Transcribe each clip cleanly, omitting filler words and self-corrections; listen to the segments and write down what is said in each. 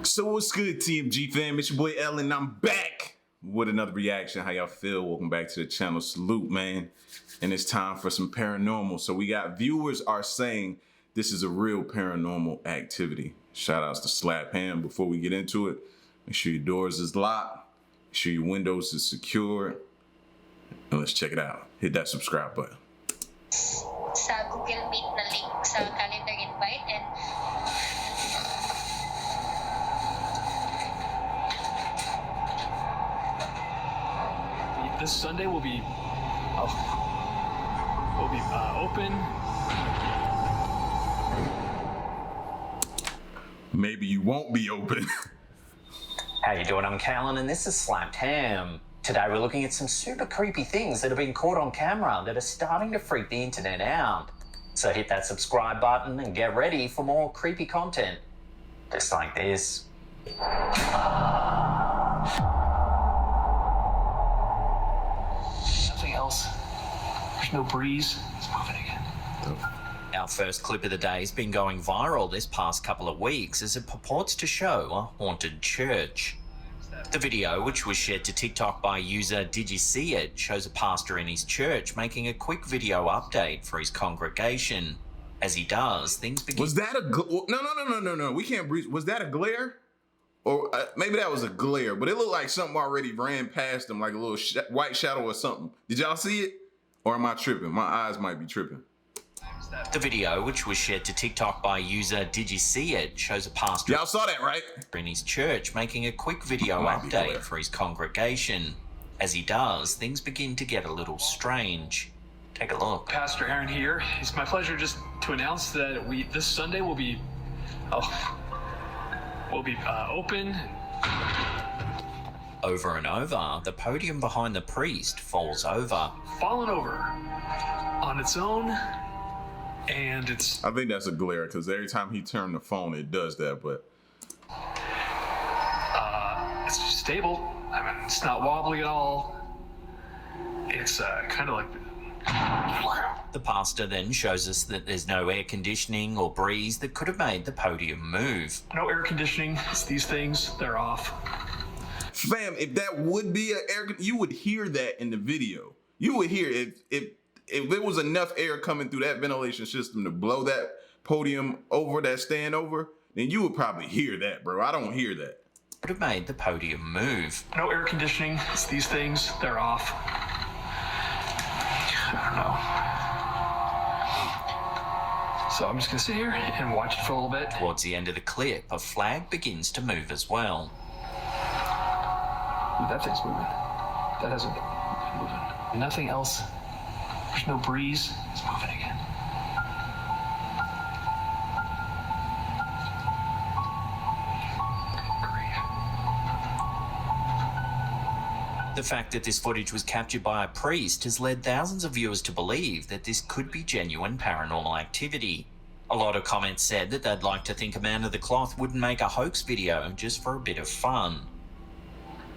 So what's good, TMG fam? It's your boy Ellen. I'm back with another reaction. How y'all feel? Welcome back to the channel. Salute, man. And it's time for some paranormal. So we got viewers are saying this is a real paranormal activity. Shout outs to Slap Ham. Before we get into it, make sure your doors is locked. Make sure your windows is secure. And let's check it out. Hit that subscribe button. Sa Google Meet na link sa calendar invite and this Sunday will be open. Maybe you won't be open. How you doing? I'm Callan and this is Slap Ham. Today we're looking at some super creepy things that have been caught on camera that are starting to freak the internet out. So hit that subscribe button and get ready for more creepy content. Just like this. Nothing else. There's no breeze. It's moving again. Our first clip of the day has been going viral this past couple of weeks as it purports to show a haunted church. The video, which was shared to TikTok by user Did You See It, shows a pastor in his church making a quick video update for his congregation. As he does, things begin... Was that a... No. We can't breathe. Was that a glare? Or maybe that was a glare, but it looked like something already ran past him, like a little white shadow or something. Did y'all see it? Or am I tripping? My eyes might be tripping. The video, which was shared to TikTok by user Did You See It, shows a pastor... Y'all saw that, right? ...in his church making a quick video update for his congregation. As he does, things begin to get a little strange. Take a look. Pastor Aaron here. It's my pleasure just to announce that this Sunday will be open. Over and over, the podium behind the priest falls over. Fallen over on its own, and it's... I think that's a glare, because every time he turned the phone, it does that, but... it's stable. I mean, it's not wobbly at all. It's kind of like... The pastor then shows us that there's no air conditioning or breeze that could have made the podium move. No air conditioning. It's these things. They're off. Fam, if that would be an air, you would hear that in the video. You would hear if there was enough air coming through that ventilation system to blow that podium over, that stand over, then you would probably hear that, bro. I don't hear that. Could have made the podium move. No air conditioning. It's these things. They're off. I don't know. So I'm just gonna sit here and watch it for a little bit. Towards the end of the clip, a flag begins to move as well. That thing's moving. That hasn't been moving. Nothing else. There's no breeze. It's moving again. The fact that this footage was captured by a priest has led thousands of viewers to believe that this could be genuine paranormal activity. A lot of comments said that they'd like to think a man of the cloth wouldn't make a hoax video just for a bit of fun.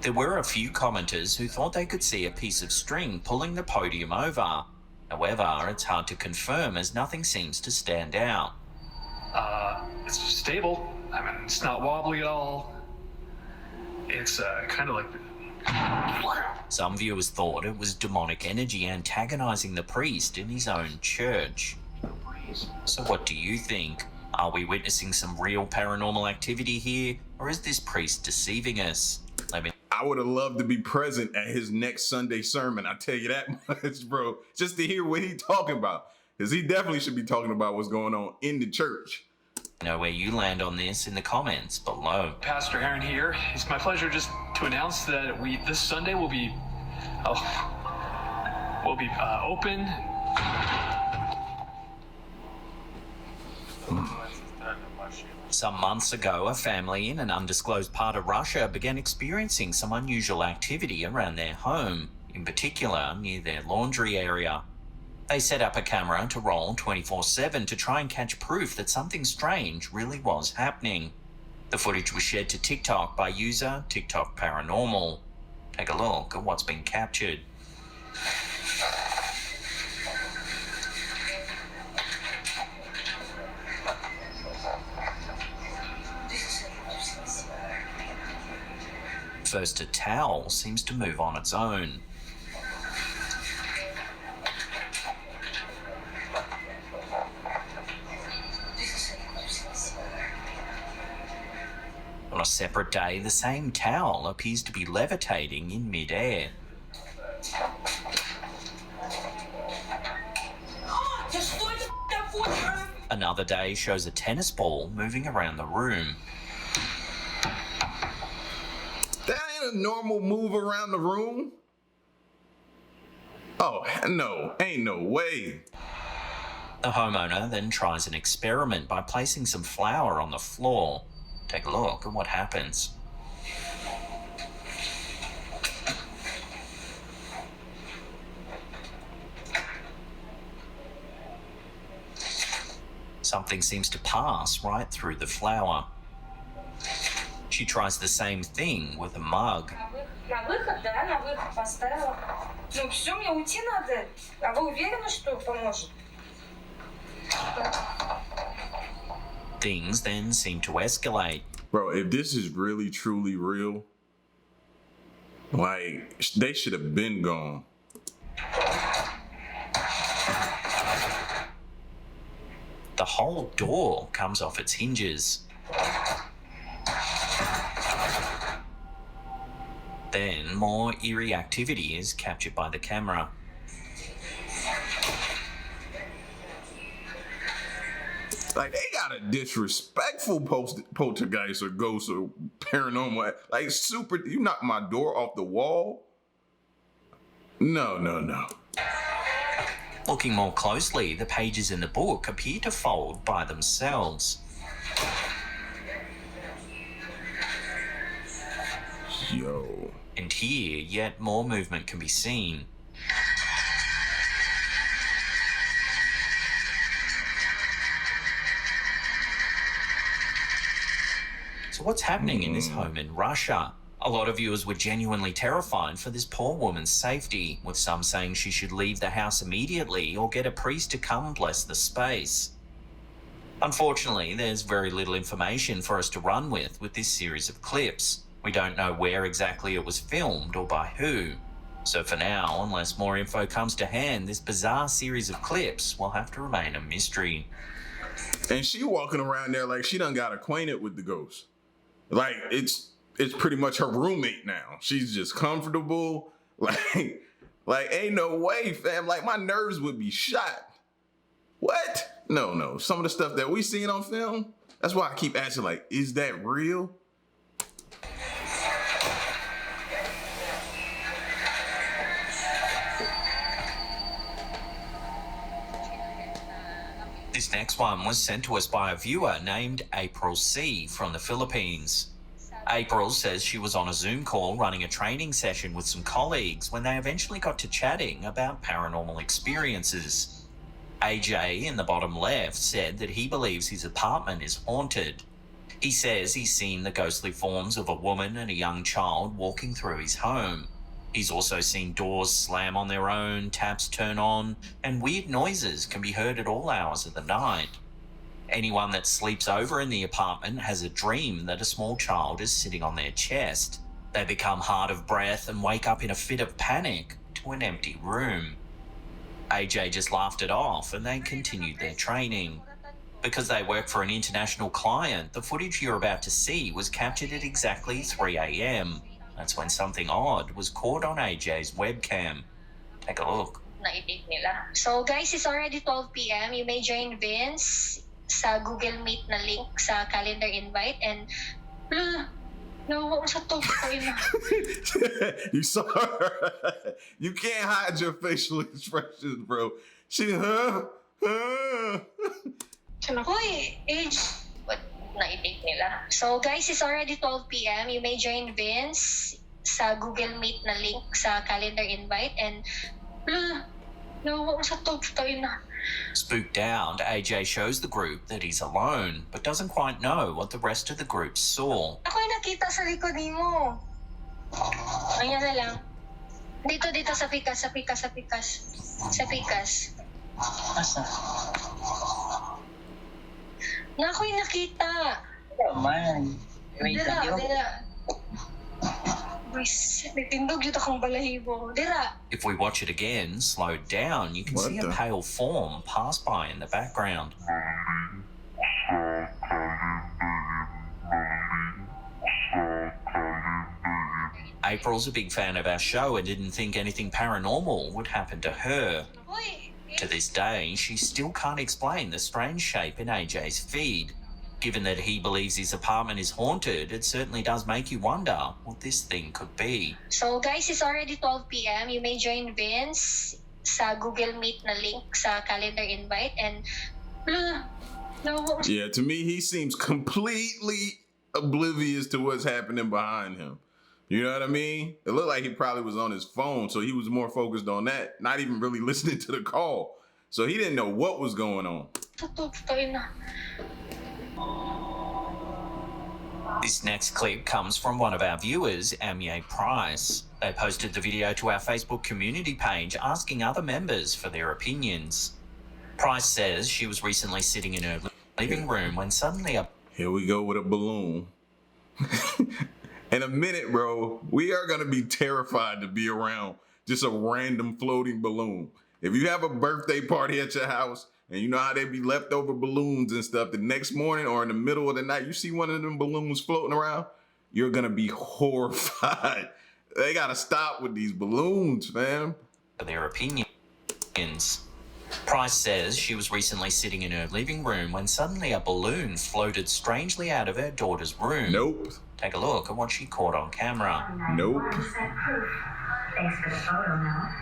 There were a few commenters who thought they could see a piece of string pulling the podium over. However, it's hard to confirm as nothing seems to stand out. It's stable. I mean, it's not wobbly at all. It's kind of like... Some viewers thought it was demonic energy antagonizing the priest in his own church. So what do you think? Are we witnessing some real paranormal activity here, or is this priest deceiving us? I would have loved to be present at his next Sunday sermon. I tell you that much, bro. Just to hear what he's talking about. Because he definitely should be talking about what's going on in the church. Know where you land on this in the comments below. Pastor Aaron here. It's my pleasure just to announce that this Sunday will be open. Some months ago, a family in an undisclosed part of Russia began experiencing some unusual activity around their home, in particular near their laundry area. They set up a camera to roll 24/7 to try and catch proof that something strange really was happening. The footage was shared to TikTok by user TikTok Paranormal. Take a look at what's been captured. First a towel seems to move on its own. On a separate day, the same towel appears to be levitating in mid-air. Another day shows a tennis ball moving around the room. That ain't a normal move around the room. Oh, no, ain't no way. The homeowner then tries an experiment by placing some flour on the floor. Take a look at what happens. Something seems to pass right through the flour. She tries the same thing with a mug. На выход, да, на выход поставила. Ну все, мне уйти надо. А вы уверены, что поможет? Things then seem to escalate. Bro, if this is really truly real, like, they should have been gone. The whole door comes off its hinges. Then more eerie activity is captured by the camera. Like, they got a disrespectful poltergeist or ghost or paranormal. Like, super, you knock my door off the wall? No. Looking more closely, the pages in the book appear to fold by themselves. Yo. And here, yet more movement can be seen. So what's happening in this home in Russia? A lot of viewers were genuinely terrified for this poor woman's safety, with some saying she should leave the house immediately or get a priest to come bless the space. Unfortunately, there's very little information for us to run with this series of clips. We don't know where exactly it was filmed or by who. So for now, unless more info comes to hand, this bizarre series of clips will have to remain a mystery. And she walking around there like she done got acquainted with the ghost. Like, it's pretty much her roommate now. She's just comfortable. Like ain't no way, fam. Like, my nerves would be shot. What? No. Some of the stuff that we seen on film, that's why I keep asking, like, is that real? This next one was sent to us by a viewer named April C. from the Philippines. April says she was on a Zoom call running a training session with some colleagues when they eventually got to chatting about paranormal experiences. AJ in the bottom left said that he believes his apartment is haunted. He says he's seen the ghostly forms of a woman and a young child walking through his home. He's also seen doors slam on their own, taps turn on, and weird noises can be heard at all hours of the night. Anyone that sleeps over in the apartment has a dream that a small child is sitting on their chest. They become hard of breath and wake up in a fit of panic to an empty room. AJ just laughed it off and they continued their training. Because they work for an international client, the footage you're about to see was captured at exactly 3 a.m. That's when something odd was caught on AJ's webcam. Take a look. Nainig nila. So guys, it's already 12 p.m. You may join Vince sa Google Meet na link sa calendar invite and no, sa to You saw her. You can't hide your facial expressions, bro. She Hoy, age. What? Nainig nila. So guys, it's already 12 p.m. You may join Vince sa Google Meet na link sa calendar invite and no, sa to na. Spooked out, AJ shows the group that he's alone, but doesn't quite know what the rest of the group saw. Ako'y nakita sa likod mo. Ayan na lang. Dito sa pikas. Sa pikas. Asa? Na ako'y nakita. Man. Wait, Dila. May tindog yun akong balahibo. Dira. If we watch it again, slowed down, you can What see a the- pale form pass by in the background. April's a big fan of our show and didn't think anything paranormal would happen to her. Uy, To this day, she still can't explain the strange shape in AJ's feed. Given that he believes his apartment is haunted, it certainly does make you wonder what this thing could be. So guys, it's already 12 p.m. You may join Vince sa Google Meet na link sa calendar invite and no. Yeah, to me, he seems completely oblivious to what's happening behind him. You know what I mean? It looked like he probably was on his phone, so he was more focused on that, not even really listening to the call. So he didn't know what was going on. Tututoy na. This next clip comes from one of our viewers, Amye Price. They posted the video to our Facebook community page asking other members for their opinions. Price says she was recently sitting in her living room when suddenly a Here we go with a balloon. In a minute, bro, we are going to be terrified to be around just a random floating balloon. If you have a birthday party at your house and you know how they be leftover balloons and stuff, the next morning or in the middle of the night, you see one of them balloons floating around, you're going to be horrified. They got to stop with these balloons, fam. for their opinions. Price says she was recently sitting in her living room when suddenly a balloon floated strangely out of her daughter's room. Nope. Take a look at what she caught on camera. Nope. Thanks for the photo, Noah.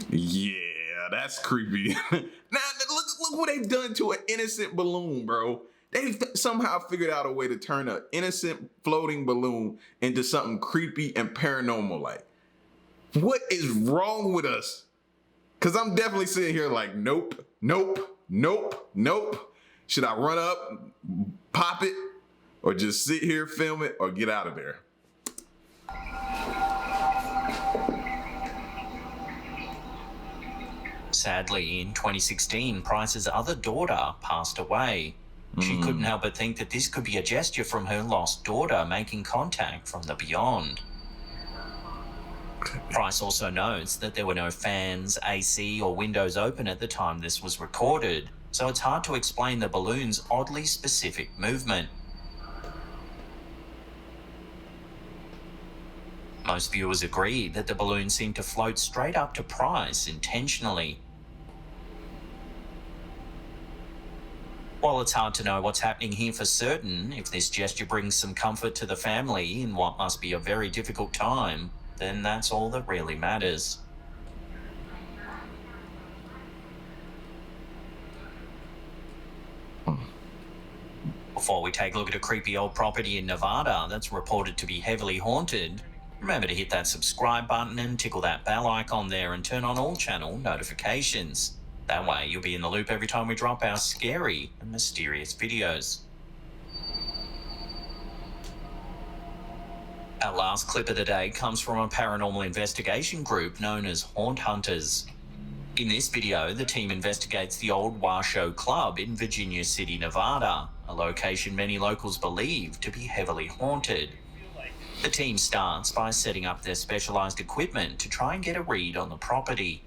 Yeah, that's creepy. Now, look what they've done to an innocent balloon, bro. They somehow figured out a way to turn an innocent floating balloon into something creepy and paranormal like. What is wrong with us? Because I'm definitely sitting here like, nope, nope, nope, nope. Should I run up, pop it, or just sit here, film it, or get out of there? Sadly, in 2016, Price's other daughter passed away. She couldn't help but think that this could be a gesture from her lost daughter making contact from the beyond. Price also notes that there were no fans, AC, or windows open at the time this was recorded, so it's hard to explain the balloon's oddly specific movement. Most viewers agree that the balloon seemed to float straight up to Price intentionally. While it's hard to know what's happening here for certain, if this gesture brings some comfort to the family in what must be a very difficult time, then that's all that really matters. Before we take a look at a creepy old property in Nevada that's reported to be heavily haunted, remember to hit that subscribe button and tickle that bell icon there and turn on all channel notifications. That way you'll be in the loop every time we drop our scary and mysterious videos. Our last clip of the day comes from a paranormal investigation group known as Haunt Hunters. In this video, the team investigates the old Washoe Club in Virginia City, Nevada, a location many locals believe to be heavily haunted. The team starts by setting up their specialized equipment to try and get a read on the property.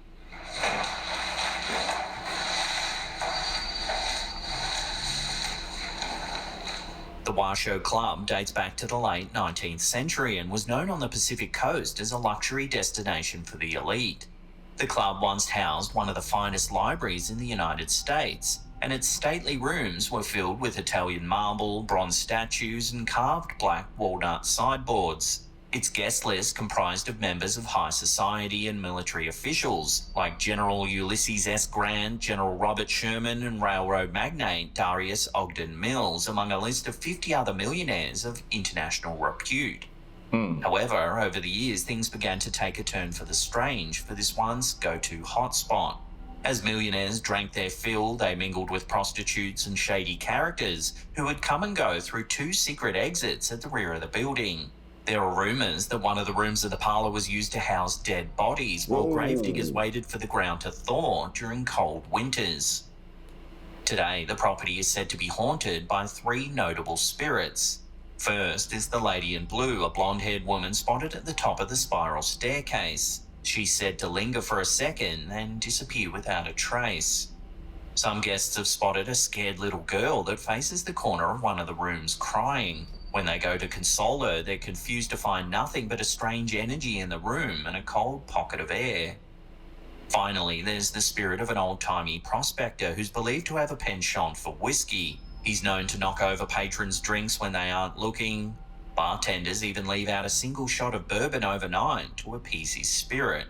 The Washoe Club dates back to the late 19th century and was known on the Pacific coast as a luxury destination for the elite. The club once housed one of the finest libraries in the United States, and its stately rooms were filled with Italian marble, bronze statues, and carved black walnut sideboards. Its guest list comprised of members of high society and military officials, like General Ulysses S. Grant, General Robert Sherman, and railroad magnate Darius Ogden Mills, among a list of 50 other millionaires of international repute. However, over the years, things began to take a turn for the strange for this once go-to hotspot. As millionaires drank their fill, they mingled with prostitutes and shady characters who would come and go through two secret exits at the rear of the building. There are rumours that one of the rooms of the parlour was used to house dead bodies while gravediggers waited for the ground to thaw during cold winters. Today, the property is said to be haunted by 3 notable spirits. First is the lady in blue, a blonde-haired woman spotted at the top of the spiral staircase. She's said to linger for a second and disappear without a trace. Some guests have spotted a scared little girl that faces the corner of one of the rooms crying. When they go to console her, they're confused to find nothing but a strange energy in the room and a cold pocket of air. Finally, there's the spirit of an old-timey prospector who's believed to have a penchant for whiskey. He's known to knock over patrons' drinks when they aren't looking. Bartenders even leave out a single shot of bourbon overnight to appease his spirit.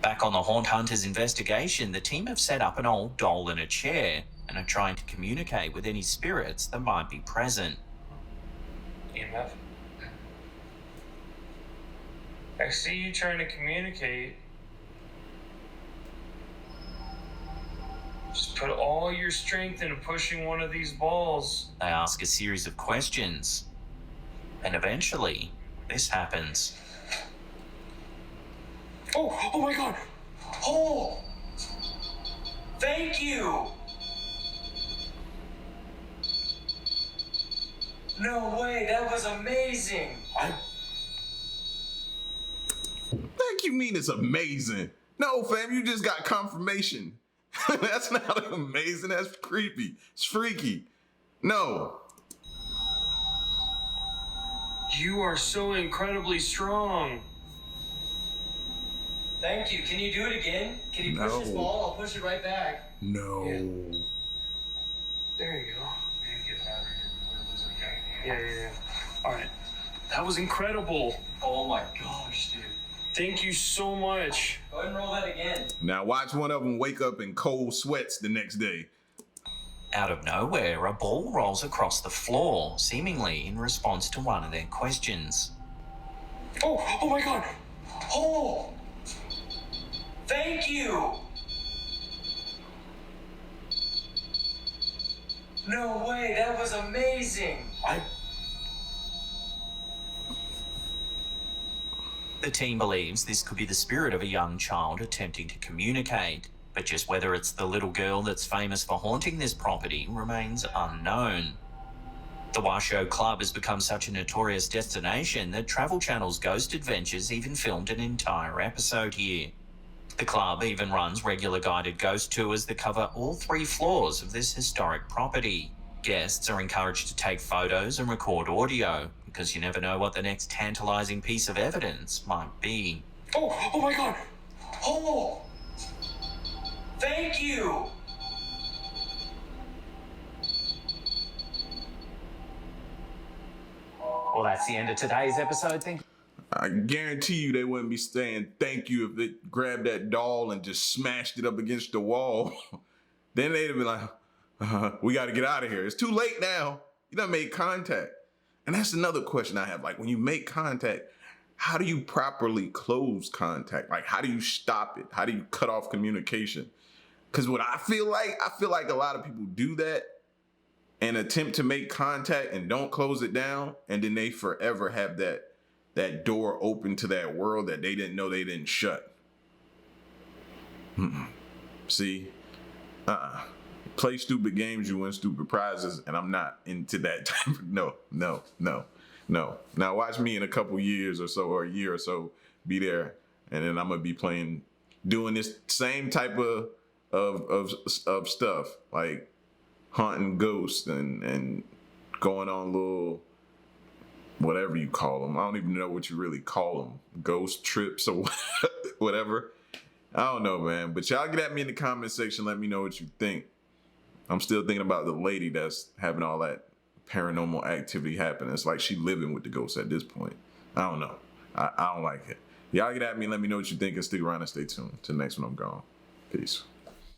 Back on the Haunt Hunters investigation, the team have set up an old doll in a chair and are trying to communicate with any spirits that might be present. EMF? I see you trying to communicate. Just put all your strength into pushing one of these balls. They ask a series of questions. And eventually, this happens. Oh my god! Oh! Thank you! No way, that was amazing! Thank you mean it's amazing. No, fam, you just got confirmation. That's not amazing, that's creepy. It's freaky. No. You are so incredibly strong. Thank you. Can you do it again? Can you push this No. ball? I'll push it right back. No. There you go. Yeah. Alright. That was incredible. Oh my gosh, dude. Thank you so much. Go ahead and roll that again. Now watch one of them wake up in cold sweats the next day. Out of nowhere, a ball rolls across the floor, seemingly in response to one of their questions. Oh my god! Oh! Thank you! No way, that was amazing! The team believes this could be the spirit of a young child attempting to communicate, but just whether it's the little girl that's famous for haunting this property remains unknown. The Washoe Club has become such a notorious destination that Travel Channel's Ghost Adventures even filmed an entire episode here. The club even runs regular guided ghost tours that cover all 3 floors of this historic property. Guests are encouraged to take photos and record audio, because you never know what the next tantalizing piece of evidence might be. Oh my god! Oh! Thank you! Well, that's the end of today's episode. Thank you. I guarantee you they wouldn't be saying thank you if they grabbed that doll and just smashed it up against the wall. Then they'd have been like, we got to get out of here. It's too late now. You done made contact. And that's another question I have. Like, when you make contact, how do you properly close contact? Like, how do you stop it? How do you cut off communication? Because what I feel like a lot of people do that and attempt to make contact and don't close it down. And then they forever have that door open to that world that they didn't know they didn't shut. See? Play stupid games, you win stupid prizes, and I'm not into that type of, no. Now watch me in a couple years or so, or a year or so, be there, and then I'm gonna be doing this same type of stuff, like hunting ghosts and going on little, whatever you call them. I don't even know what you really call them, ghost trips or whatever. I don't know, man. But y'all get at me in the comment section. Let me know what you think. I'm still thinking about the lady that's having all that paranormal activity happen. It's like she living with the ghosts at this point. I don't know. I don't like it. Y'all get at me and let me know what you think, and stick around and stay tuned. Till next one, I'm gone. Peace.